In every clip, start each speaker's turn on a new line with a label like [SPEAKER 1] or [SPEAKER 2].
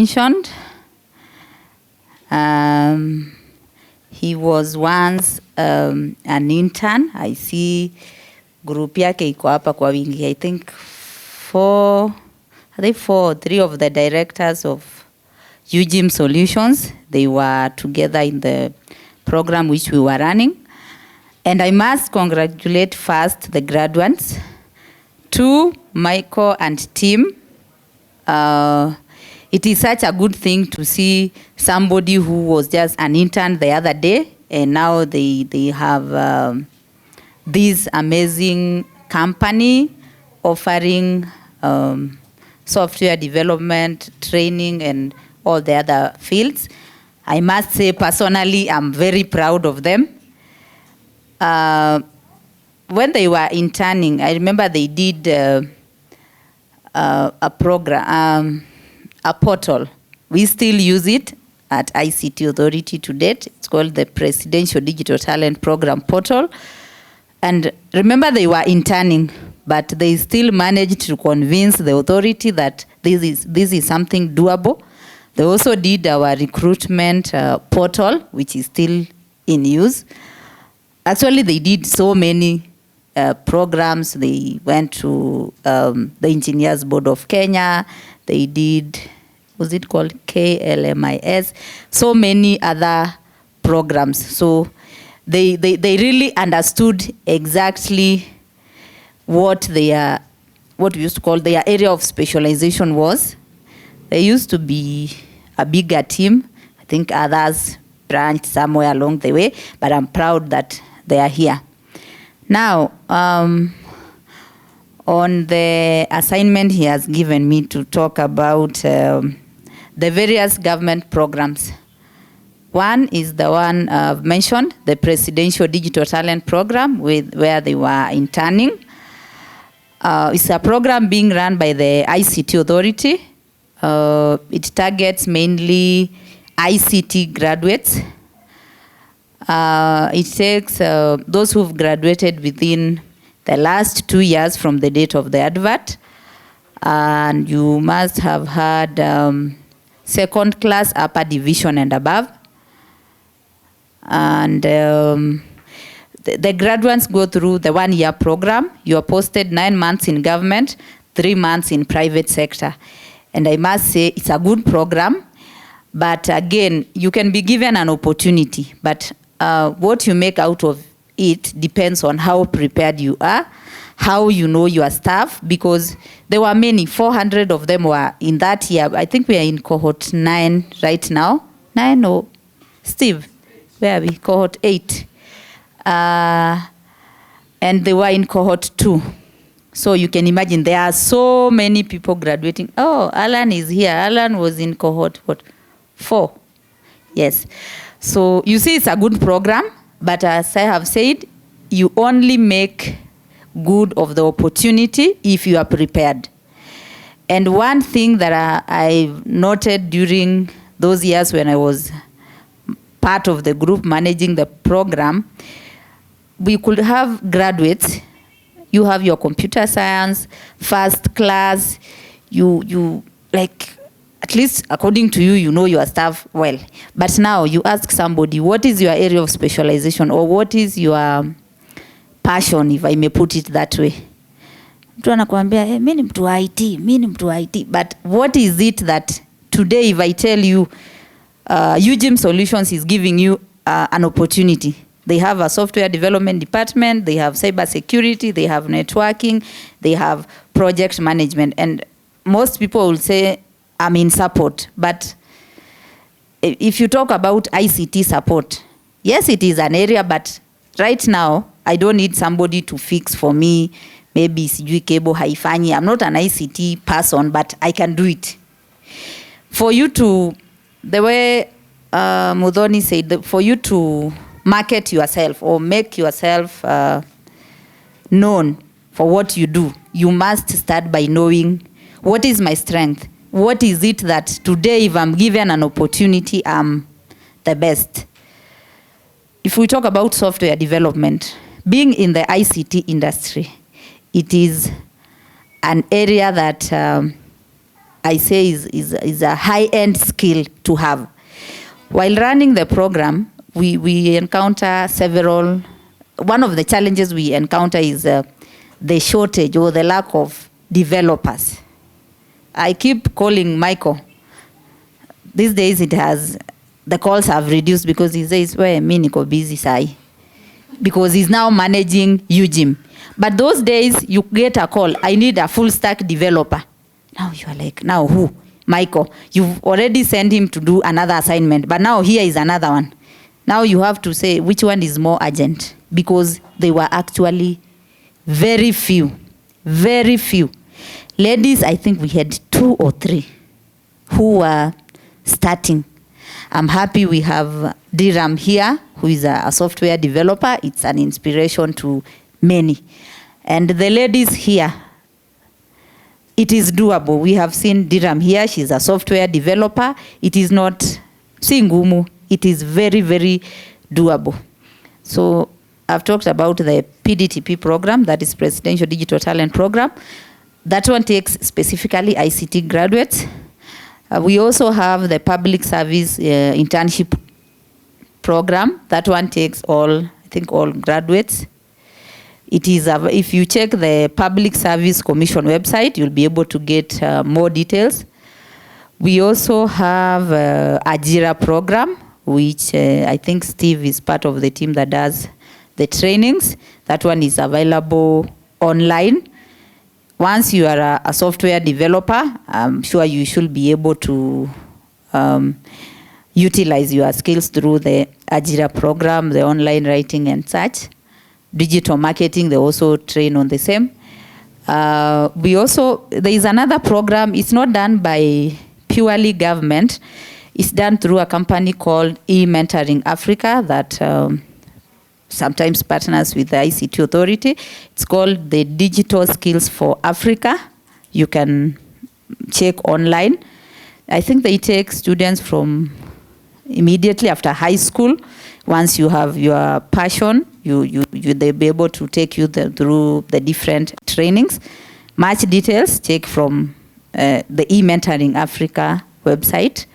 [SPEAKER 1] mentioned, he was once an intern. I see group yake iko hapa kwa wingi. I think three of the directors of Eujim Solutions, they were together in the program which we were running. And I must congratulate first the graduates, to Michael and team. It is such a good thing to see somebody who was just an intern the other day, and now they have this amazing company offering software development, training, and all the other fields. I must say personally, I'm very proud of them. When they were interning, I remember they did a program, a portal. We still use it at ICT Authority to date. It's called the Presidential Digital Talent Program Portal. And remember, they were interning, but they still managed to convince the authority that this is something doable. They also did our recruitment portal, which is still in use. Actually, they did so many programs. They went to the Engineers Board of Kenya. They did, was it called KLMIS? So many other programs. So they really understood exactly what we used to call their area of specialization was. There used to be a bigger team. I think others branched somewhere along the way, but I'm proud that they are here. Now, on the assignment he has given me to talk about the various government programs. One is the one I've mentioned, the Presidential Digital Talent Program, where they were interning. It's a program being run by the ICT Authority. It targets mainly ICT graduates. It takes those who've graduated within the last 2 years from the date of the advert. And you must have had second class, upper division and above. And the graduates go through the 1-year program. You are posted 9 months in government, 3 months in private sector. And I must say it's a good program. But again, you can be given an opportunity. But what you make out of it depends on how prepared you are, how you know your staff, because there were many, 400 of them were in that year. I think we are in cohort 9 right now. 9 or Steve, where are we? Cohort 8. And they were in cohort 2. So you can imagine there are so many people graduating. Oh, Alan is here. Alan was in cohort what? 4. Yes. So you see, it's a good program, but as I have said, you only make good of the opportunity if you are prepared. And one thing that I noted during those years when I was part of the group managing the program, we could have graduates. You have your computer science, first class, you like, at least according to you, you know your stuff well. But now you ask somebody, what is your area of specialization, or what is your passion, if I may put it that way? Mtu anakuambia, mimi ni mtu wa IT, mimi ni mtu wa IT. But what is it that today, if I tell you, Eujim Solutions is giving you an opportunity? They have a software development department, they have cyber security, they have networking, they have project management. And most people will say, I'm in support. But if you talk about ICT support, yes, it is an area, but right now, I don't need somebody to fix for me. Maybe sijui cable haifanyi. I'm not an ICT person, but I can do it. For you to, the way Mudhoni said, for you to market yourself or make yourself known for what you do, you must start by knowing, what is my strength? What is it that today, if I'm given an opportunity, I'm the best? If we talk about software development, being in the ICT industry, it is an area that I say is a high-end skill to have. While running the program, we encounter several. One of the challenges we encounter is the shortage or the lack of developers. I keep calling Michael. These days the calls have reduced because he says, well, me niko busy sai. Because he's now managing Eujim. But those days you get a call, I need a full stack developer. Now you are like, now who? Michael. You've already sent him to do another assignment, but now here is another one. Now you have to say which one is more urgent, because they were actually very few. Very few. Ladies, I think we had 2 or 3 who were starting. I'm happy we have Diram here, who is a software developer. It's an inspiration to many. And the ladies here, it is doable. We have seen Diram here. She's a software developer. It is not singumu. It is very, very doable. So I've talked about the PDTP program, that is Presidential Digital Talent Program. That one takes specifically ICT graduates. We also have the Public Service Internship Program. That one takes all graduates. It is, if you check the Public Service Commission website, you'll be able to get more details. We also have Ajira program, which I think Steve is part of the team that does the trainings. That one is available online. Once you are a software developer, I'm sure you should be able to utilize your skills through the Ajira program, the online writing and such. Digital marketing, they also train on the same. There is another program. It's not done by purely government. It's done through a company called E-Mentoring Africa that sometimes partners with the ICT Authority. It's called the Digital Skills for Africa. You can check online. I think they take students from immediately after high school. Once you have your passion, they'll be able to take you through the different trainings. Much details, check from the E-Mentoring Africa website.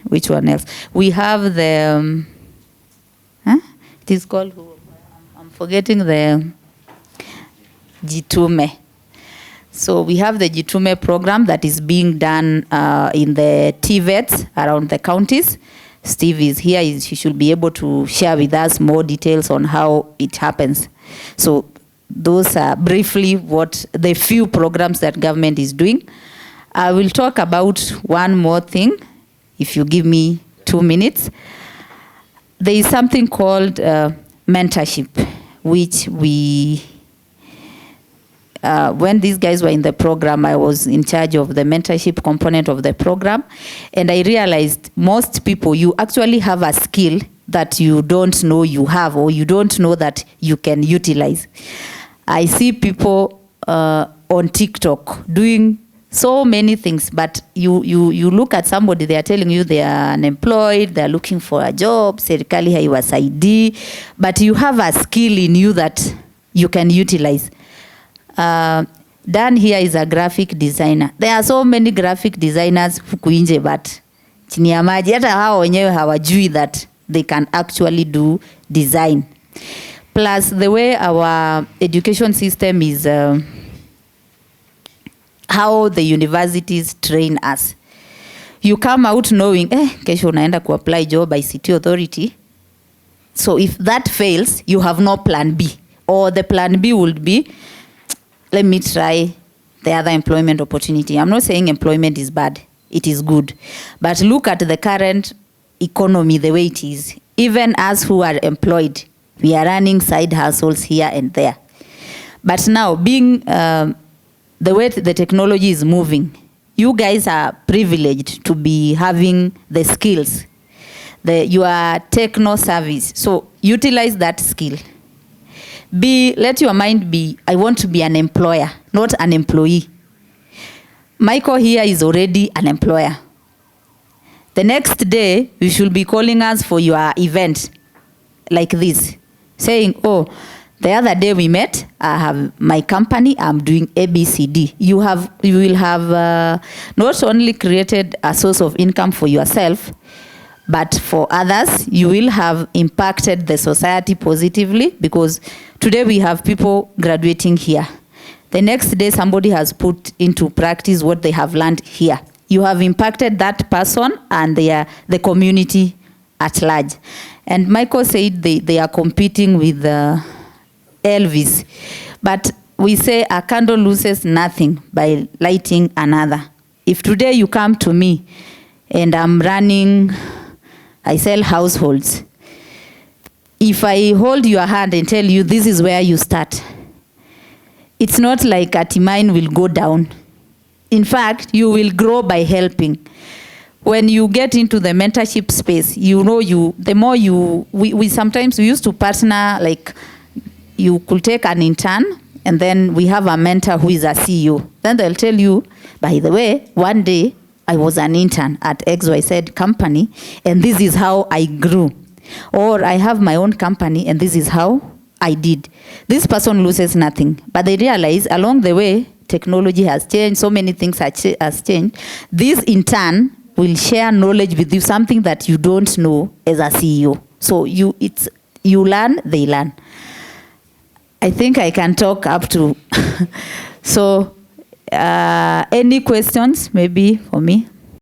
[SPEAKER 1] Which one else? We have the, it is called, I'm forgetting the Jitume. So we have the Jitume program that is being done in the TVETs around the counties. Steve is here. He should be able to share with us more details on how it happens. So those are briefly what the few programs that government is doing. I will talk about one more thing, if you give me 2 minutes. There is something called mentorship, which when these guys were in the program, I was in charge of the mentorship component of the program. And I realized most people, you actually have a skill that you don't know you have, or you don't know that you can utilize. I see people on TikTok doing so many things, but you look at somebody, they are telling you they are unemployed, they are looking for a job, serikali haiwasaidii, but you have a skill in you that you can utilize. Dan here is a graphic designer. There are so many graphic designers huku nje, but chini ya maji hata hao wenyewe hawajui that they can actually do design. Plus the way our education system is, how the universities train us. You come out knowing, kesho unaenda ku-apply job by ICT Authority. So if that fails, you have no plan B. Or the plan B would be, let me try the other employment opportunity. I'm not saying employment is bad. It is good. But look at the current economy, the way it is. Even us who are employed, we are running side hustles here and there. But now, being the way the technology is moving, you guys are privileged to be having the skills. Your techno service. So utilize that skill. Let your mind be, I want to be an employer, not an employee. Michael here is already an employer. The next day, you should be calling us for your event like this, saying, oh, The other day we met. I have my company. I'm doing ABCD. You will have not only created a source of income for yourself, but for others. You will have impacted the society positively, because today we have people graduating here. The next day somebody has put into practice what they have learned here. You have impacted that person and the community at large. And Michael said they are competing with Elvis. But we say a candle loses nothing by lighting another. If today you come to me and I sell households. If I hold your hand and tell you this is where you start, it's not like mine will go down. In fact, you will grow by helping. When you get into the mentorship space, we sometimes used to partner, like you could take an intern and then we have a mentor who is a CEO. Then they'll tell you, by the way, one day I was an intern at XYZ company and this is how I grew. Or I have my own company and this is how I did. This person loses nothing, but they realize along the way, technology has changed, so many things has changed. This in turn will share knowledge with you, something that you don't know as a CEO. So you learn, they learn. I think I can talk up to. So any questions maybe for me?